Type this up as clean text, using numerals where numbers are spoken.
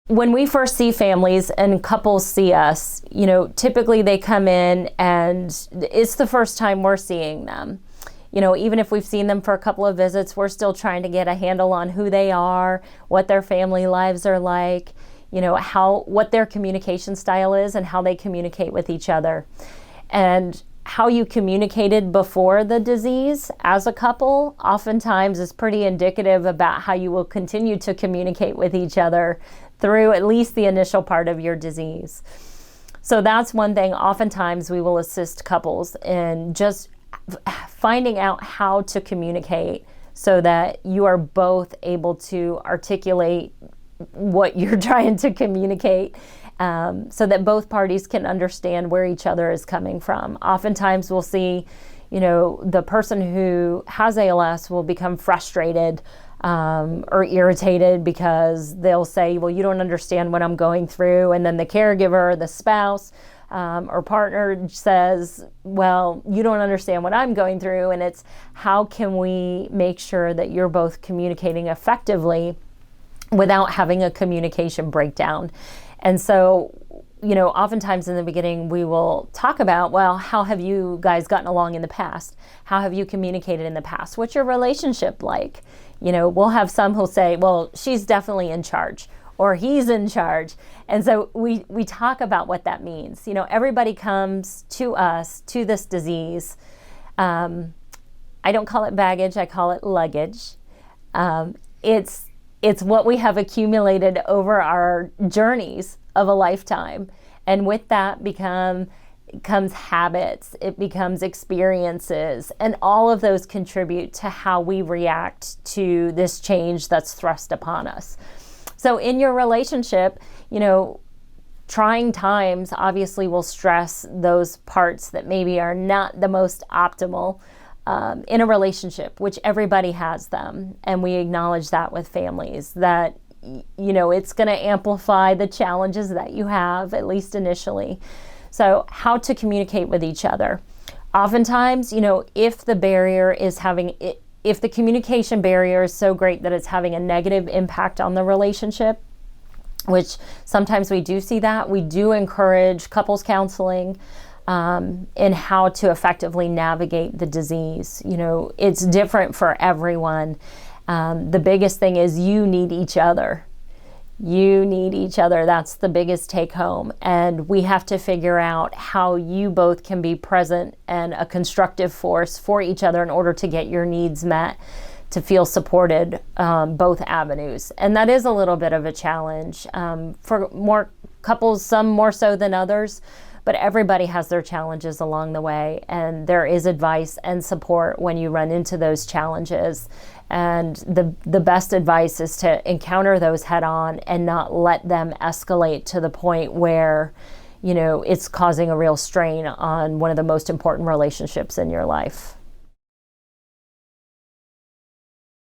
When we first see families and couples see us, typically they come in and it's the first time we're seeing them. Even if we've seen them for a couple of visits, we're still trying to get a handle on who they are, what their family lives are like, what their communication style is and how they communicate with each other. And how you communicated before the disease as a couple oftentimes is pretty indicative about how you will continue to communicate with each other through at least the initial part of your disease. So that's one thing. Oftentimes we will assist couples in just finding out how to communicate so that you are both able to articulate what you're trying to communicate, so that both parties can understand where each other is coming from. Oftentimes we'll see, the person who has ALS will become frustrated or irritated because they'll say, well, you don't understand what I'm going through. And then the caregiver, the spouse, or partner says, well, you don't understand what I'm going through. And it's how can we make sure that you're both communicating effectively without having a communication breakdown. And so, oftentimes in the beginning, we will talk about, well, how have you guys gotten along in the past? How have you communicated in the past? What's your relationship like? We'll have some who'll say, well, she's definitely in charge or he's in charge. And so we talk about what that means. Everybody comes to us, to this disease. I don't call it baggage, I call it luggage. It's what we have accumulated over our journeys of a lifetime. And with that comes habits, it becomes experiences, and all of those contribute to how we react to this change that's thrust upon us. So in your relationship, trying times obviously will stress those parts that maybe are not the most optimal in a relationship, which everybody has them. And we acknowledge that with families, that, it's going to amplify the challenges that you have, at least initially. So how to communicate with each other. Oftentimes, if the communication barrier is so great that it's having a negative impact on the relationship, which sometimes we do see that, we do encourage couples counseling in how to effectively navigate the disease. It's different for everyone. The biggest thing is you need each other. You need each other. That's the biggest take home. And we have to figure out how you both can be present and a constructive force for each other in order to get your needs met, to feel supported, both avenues. And that is a little bit of a challenge for more couples, some more so than others. But everybody has their challenges along the way, and there is advice and support when you run into those challenges. And the best advice is to encounter those head on and not let them escalate to the point where, it's causing a real strain on one of the most important relationships in your life.